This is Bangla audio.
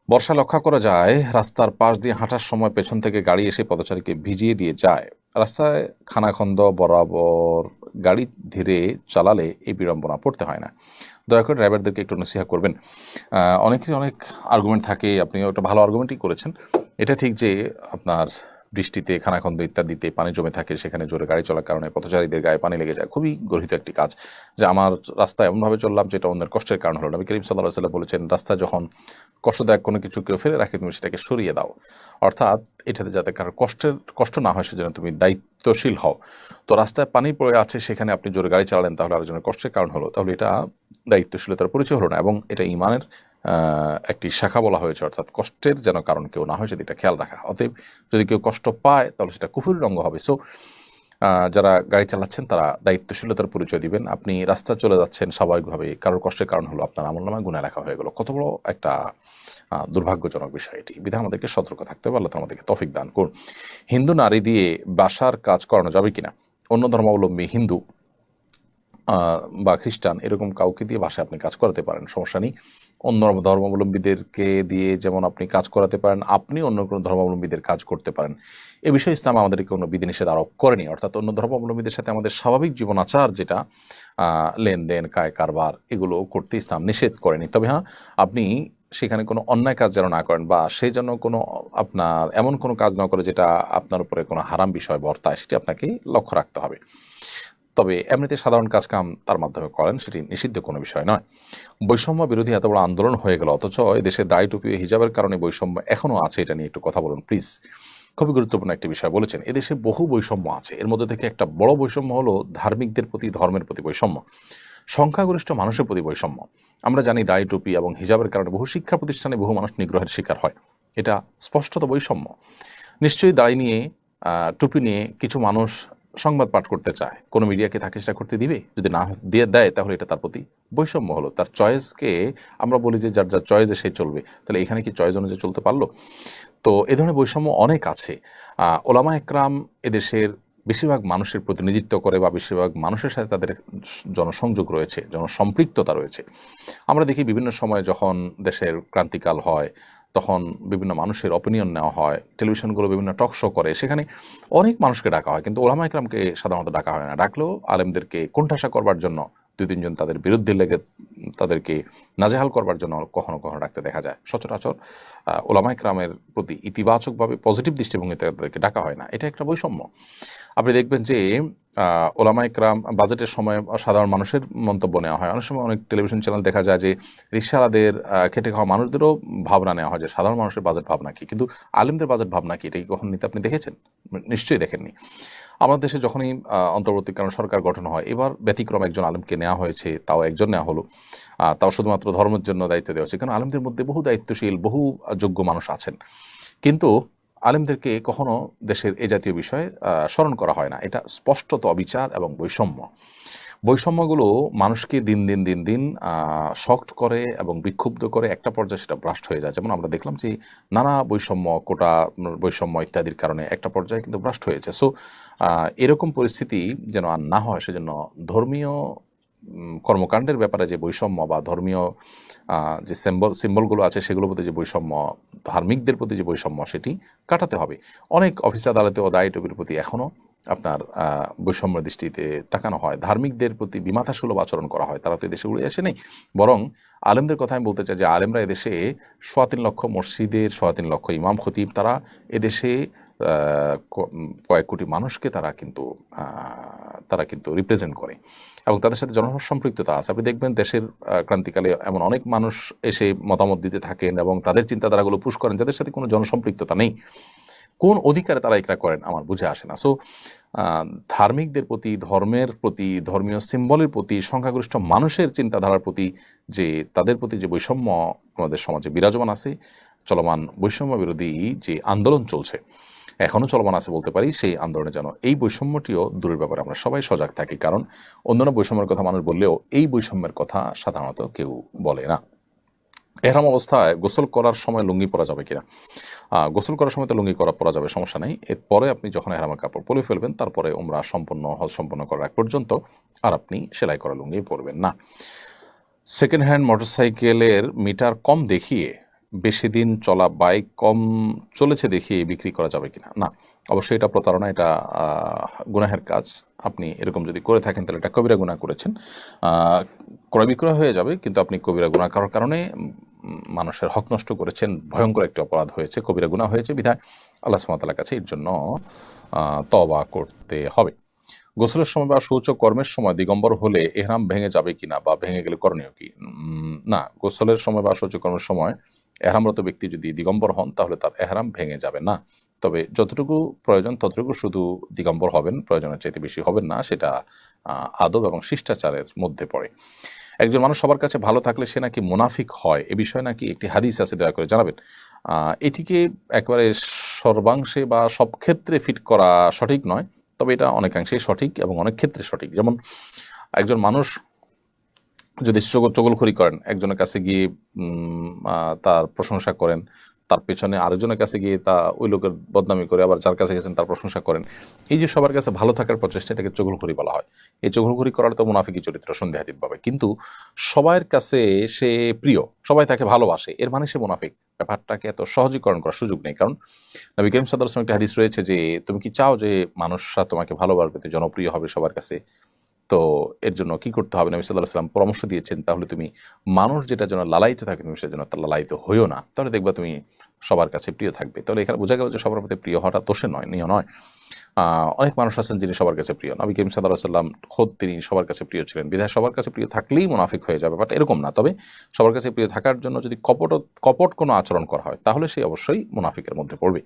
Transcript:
বর্ষা লক্ষ্য করা যায় রাস্তার পাশ দিয়ে হাঁটার সময় পেছন থেকে গাড়ি এসে পথচারীকে ভিজিয়ে দিয়ে যায়। রাস্তায় খানাখন্দ বরাবর গাড়ি ধীরে চালালে এই বিড়ম্বনা পড়তে হয় না। দয়া করে ড্রাইভারদেরকে একটু নসিহা করবেন। অনেকেরই অনেক আর্গুমেন্ট থাকে, আপনি একটা ভালো আর্গুমেন্টই করেছেন। এটা ঠিক যে আপনার বৃষ্টিতে খানাখন্দ ইত্যাদিতে পানি জমে থাকে, সেখানে জোরে গাড়ি চলার কারণে পথচারীদের গায়ে পানি লেগে যায়, খুবই গর্হিত একটি কাজ। যে আমার রাস্তায় এমনভাবে চললাম যেটা অন্যের কষ্টের কারণ হলো। নবী করিম সাল্লাল্লাহু আলাইহি ওয়াসাল্লাম বলেছেন, রাস্তায় যখন কষ্টদায়ক কোনো কিছু কেউ ফেলে রাখে তুমি সেটাকে সরিয়ে দাও। অর্থাৎ এটাতে যাতে কারো কষ্ট না হয় সেজন্য তুমি দায়িত্বশীল হও। তো রাস্তায় পানি পড়ে আছে, সেখানে আপনি জোরে গাড়ি চালালেন, তাহলে আরেকজনের কষ্টের কারণ হলো, তাহলে এটা দায়িত্বশীলতার পরিচয় হলো না, এবং এটা ঈমানের একটি শাখা বলা হয়েছে। অর্থাৎ কষ্টের যেন কারণ কেউ না হয় সেদিকটা খেয়াল রাখা। অতএব যদি কেউ কষ্ট পায় তাহলে সেটা কুফুরির অঙ্গ হবে। সো যারা গাড়ি চালাচ্ছেন তারা দায়িত্বশীলতার পরিচয় দিবেন। আপনি রাস্তা চলে যাচ্ছেন স্বাভাবিকভাবে, কারোর কষ্টের কারণ হলো, আপনার আমলনামায় গুনাহ লেখা হয়ে গেল। কত বড় একটা দুর্ভাগ্যজনক বিষয় এটি। বিধায় আমাদেরকে সতর্ক থাকতে হবে। আল্লাহ তাআলা আমাদেরকে তৌফিক দান করুন। হিন্দু নারী দিয়ে বাসার কাজ করানো যাবে কিনা? অন্য ধর্মাবলম্বী হিন্দু বা খ্রিস্টান এরকম কাউকে দিয়ে বাসায় আপনি কাজ করাতে পারেন, সমস্যা নেই। অন্য ধর্মাবলম্বীদেরকে দিয়ে যেমন আপনি কাজ করাতে পারেন, আপনি অন্য কোনো ধর্মাবলম্বীদের কাজ করতে পারেন। এ বিষয়ে ইসলাম আমাদেরকে কোনো বিধিনিষেধ আরোপ করেনি। অর্থাৎ অন্য ধর্মাবলম্বীদের সাথে আমাদের স্বাভাবিক জীবন আচার যেটা লেনদেন কায় কারবার এগুলো করতে ইসলাম নিষেধ করেনি। তবে হ্যাঁ, আপনি সেখানে কোনো অন্যায় কাজ যেন না করেন, বা সেই জন্য কোনো আপনার এমন কোনো কাজ না করে যেটা আপনার উপরে কোনো হারাম বিষয় বর্তায়, সেটি আপনাকে লক্ষ্য রাখতে হবে। তবে এমনিতে সাধারণ কাজ কাম তার মাধ্যমে করেন, সেটি নিষিদ্ধ কোনো বিষয় নয়। বৈষম্য বিরোধী এত বড় আন্দোলন হয়ে গেল, অথচ দেশে দায় টুপি ও হিজাবের কারণে বৈষম্য এখনও আছে, এটা নিয়ে একটু কথা বলুন প্লিজ। খুবই গুরুত্বপূর্ণ একটি বিষয় বলেছেন। এদেশে বহু বৈষম্য আছে, এর মধ্যে থেকে একটা বড় বৈষম্য হলো ধার্মিকদের প্রতি, ধর্মের প্রতি বৈষম্য, সংখ্যাগরিষ্ঠ মানুষের প্রতি বৈষম্য। আমরা জানি দায় টুপি এবং হিজাবের কারণে বহু শিক্ষা প্রতিষ্ঠানে বহু মানুষ নিগ্রহের শিকার হয়। এটা স্পষ্টত বৈষম্য। নিশ্চয়ই দায় নিয়ে টুপি নিয়ে কিছু মানুষ সংবাদ পাঠ করতে চায়, কোনো মিডিয়াকে তাকে সেটা করতে দিবে? যদি না দিয়ে দেয় তাহলে এটা তার প্রতি বৈষম্য হলো। তার চয়েসকে আমরা বলি যে যার যার চয়েসে সে চলবে, তাহলে এখানে কি চয়েস অনুযায়ী চলতে পারলো? তো এ ধরনের বৈষম্য অনেক আছে। ওলামা একরাম এদেশের বেশিরভাগ মানুষের প্রতিনিধিত্ব করে, বা বেশিরভাগ মানুষের সাথে তাদের জনসংযোগ রয়েছে, জনসম্পৃক্ততা রয়েছে। আমরা দেখি বিভিন্ন সময় যখন দেশের ক্রান্তিকাল হয়, তখন বিভিন্ন মানুষের অপিনিয়ন নেওয়া হয়, টেলিভিশনগুলো বিভিন্ন টক শো করে, সেখানে অনেক মানুষকে ডাকা হয়, কিন্তু ওলামা একরামকে সাধারণত ডাকা হয় না। ডাকলেও আলেমদেরকে কোণঠাসা করবার জন্য, দুই তিনজন তাদের বিরুদ্ধে লেগে তাদেরকে নাজেহাল করবার জন্য কখনো কখনো ডাকতে দেখা যায়। সচরাচর ওলামা একরামের প্রতি ইতিবাচকভাবে পজিটিভ দৃষ্টিভঙ্গিতে তাদেরকে ডাকা হয় না। এটা একটা বৈষম্য। আপনি দেখবেন যে ওলামা একরাম বাজেটের সময় সাধারণ মানুষের মন্তব্য নেওয়া হয়। অনেক সময় অনেক টেলিভিশন চ্যানেল দেখা যায় যে রিকশাওয়ালাদের, খেটে খাওয়া মানুষদেরও ভাবনা নেওয়া হয় যে সাধারণ মানুষের বাজেট ভাবনা কী, কিন্তু আলেমদের বাজেট ভাবনা কী, এটা কি কখন নিতে আপনি দেখেছেন? নিশ্চয়ই দেখেননি। আমাদের দেশে যখনই অন্তর্বর্তীকালীন সরকার গঠন হয়, এবার ব্যতিক্রম একজন আলেমকে নেওয়া হয়েছে, তাও একজন নেওয়া হলো, তাও শুধুমাত্র ধর্মের জন্য দায়িত্ব দেওয়া হচ্ছে। কারণ আলেমদের মধ্যে বহু দায়িত্বশীল, বহু যোগ্য মানুষ আছেন, কিন্তু আলেমদেরকে কখনো দেশের এ জাতীয় বিষয়ে স্মরণ করা হয় না। এটা স্পষ্টত অবিচার এবং বৈষম্য। বৈষম্যগুলো মানুষকে দিন দিন দিন দিন শক্ট করে এবং বিক্ষুব্ধ করে, একটা পর্যায়ে সেটা ব্রাস্ট হয়ে যায়। যেমন আমরা দেখলাম যে নানা বৈষম্য, কোটা বৈষম্য ইত্যাদির কারণে একটা পর্যায়ে কিন্তু ব্রাস্ট হয়েছে। সো এরকম পরিস্থিতি যেন আর না হয়, সেজন্য ধর্মীয় কর্মকাণ্ডের ব্যাপারে যে বৈষম্য, বা ধর্মীয় যে সিম্বলগুলো আছে সেগুলোর প্রতি যে বৈষম্য, ধার্মিকদের প্রতি যে বৈষম্য, সেটি কাটাতে হবে। অনেক অফিস আদালতে ও দায় টুপির প্রতি এখনও আপনার বৈষম্য দৃষ্টিতে তাকানো হয়, ধার্মিকদের প্রতি বিমাথাসুলভ আচরণ করা হয়। তারা তো এদেশে উড়ে আসে নেই, বরং আলেমদের কথা আমি বলতে চাই যে আলেমরা এদেশে ৩.৫ লক্ষ মসজিদের ৩.৫ লক্ষ ইমাম খতিব, তারা এদেশে কয়েক কোটি মানুষকে তারা কিন্তু রিপ্রেজেন্ট করে, এবং তাদের সাথে জনসম্পৃক্ততা আছে। আপনি দেখবেন দেশের ক্রান্তিকালে এমন অনেক মানুষ এসে মতামত দিতে থাকেন এবং তাদের চিন্তাধারাগুলো পুশ করেন, যাদের সাথে কোনো জনসম্পৃক্ততা নেই। কোন অধিকারে তারা এটা করেন আমার বুঝে আসে না। সো ধার্মিকদের প্রতি, ধর্মের প্রতি, ধর্মীয় সিম্বলের প্রতি, সংখ্যাগরিষ্ঠ মানুষের চিন্তাধারার প্রতি যে তাদের প্রতি যে বৈষম্য আমাদের সমাজে বিরাজমান আছে, চলমান বৈষম্য বিরোধী যে আন্দোলন চলছে, এখনও চলমান আছে বলতে পারি, সেই আন্দোলনে যেন এই বৈষম্যটিও দূরের ব্যাপারে আমরা সবাই সজাগ থাকি। কারণ অন্যান্য বৈষম্যের কথা মানুষ বললেও এই বৈষম্যের কথা সাধারণত কেউ বলে না। এহরাম অবস্থায় গোসল করার সময় লুঙ্গি পরা যাবে কিনা? গোসল করার সময় তো লুঙ্গি পরা যাবে, সমস্যা নেই। এরপরে আপনি যখন এহরামের কাপড় পরে ফেলবেন, তারপরে উমরা সম্পন্ন, হজ সম্পন্ন করার আগ পর্যন্ত আর আপনি সেলাই করা লুঙ্গি পরবেন না। সেকেন্ড হ্যান্ড মোটরসাইকেলের মিটার কম দেখিয়ে বেশি দিন চলা বাইক কম চলেছে দেখিয়ে বিক্রি করা যাবে কিনা? না, অবশ্যই এটা প্রতারণা, এটা গুনাহের কাজ। আপনি এরকম যদি করে থাকেন তাহলে এটা কবিরা গুনাহ করেছেন। ক্রয় বিক্রয় হয়ে যাবে, কিন্তু আপনি কবিরা গুনাহ করার কারণে মানুষের হক নষ্ট করেছেন, ভয়ঙ্কর একটি অপরাধ হয়েছে, কবিরা গুনাহ হয়েছে। বিধায় আল্লাহ সুবহানাহু ওয়া তাআলার কাছে এর জন্য তওবা করতে হবে। গোসলের সময় বা শৌচ কর্মের সময় দিগম্বর হলে এহরাম ভেঙে যাবে কিনা বা ভেঙে গেলে করণীয় কি? না, গোসলের সময় বা শৌচ কর্মের সময় এহরামরত ব্যক্তি যদি দিগম্বর হন তাহলে তার এহরাম ভেঙে যাবে না। তবে যতটুকু প্রয়োজন ততটুকু শুধু দিগম্বর হবেন, প্রয়োজনের চাইতে বেশি হবেন না। সেটা আদব এবং শিষ্টাচারের মধ্যে পড়ে। একজন মানুষ সবার কাছে ভালো থাকলে সে নাকি মুনাফিক হয়, এ বিষয়ে নাকি একটি হাদিস আছে, দয়া করে জানাবেন। এটিকে একেবারে সর্বাংশে বা সব ক্ষেত্রে ফিট করা সঠিক নয়, তবে এটা অনেকাংশেই সঠিক এবং অনেক ক্ষেত্রে সঠিক। যেমন একজন মানুষ যদি চগলখড়ি করেন, একজনের কাছে গিয়ে তার প্রশংসা করেন, তার পেছনে আরেকজনের কাছে গিয়ে ওই লোকের বদনামি করে আবার যার কাছে গেছেন তার প্রশংসা করেন, এই যে সবার কাছে ভালো থাকার প্রচেষ্টা, এটাকে চগলখড়ি বলা হয়। এই চগলখড়ি করার তো মুনাফিকি চরিত্র সন্দেহাতীতভাবে। কিন্তু সবার কাছে সে প্রিয়, সবাই তাকে ভালোবাসে, এর মানে সে মুনাফিক, ব্যাপারটাকে এত সহজীকরণ করার সুযোগ নেই। কারণ নবী করিম সাল্লাল্লাহু আলাইহি ওয়াসাল্লাম একটা হাদিস রয়েছে যে তুমি কি চাও যে মানুষরা তোমাকে ভালোবাসবে, জনপ্রিয় হবে সবার কাছে? তো এর জন্য কি করতে হবে? নবী সাল্লাল্লাহু আলাইহি ওয়াসাল্লাম পরামর্শ দিয়েছেন, তাহলে তুমি মানুষ যেটার জন্য লালায়িত থাকে তুমি সেটার জন্য তার লালায়িত হইও না, তাহলে দেখবা তুমি সবার কাছে প্রিয় থাকবে। তাহলে এখানে বোঝা গেল যে সবার প্রতি প্রিয় হওয়াটা দোষে নয়, নিয় নয়। অনেক মানুষ আছেন যিনি সবার কাছে প্রিয়। নবী করিম সাল্লাল্লাহু আলাইহি ওয়াসাল্লাম খোদ তিনি সবার কাছে প্রিয় ছিলেন, বিধায় সবার কাছে প্রিয় থাকলেই মুনাফিক হয়ে যাবে, বাট এরকম না। তবে সবার কাছে প্রিয় থাকার জন্য যদি কপট কোনো আচরণ করা হয় তাহলে সে অবশ্যই মুনাফিকের মধ্যে পড়বে।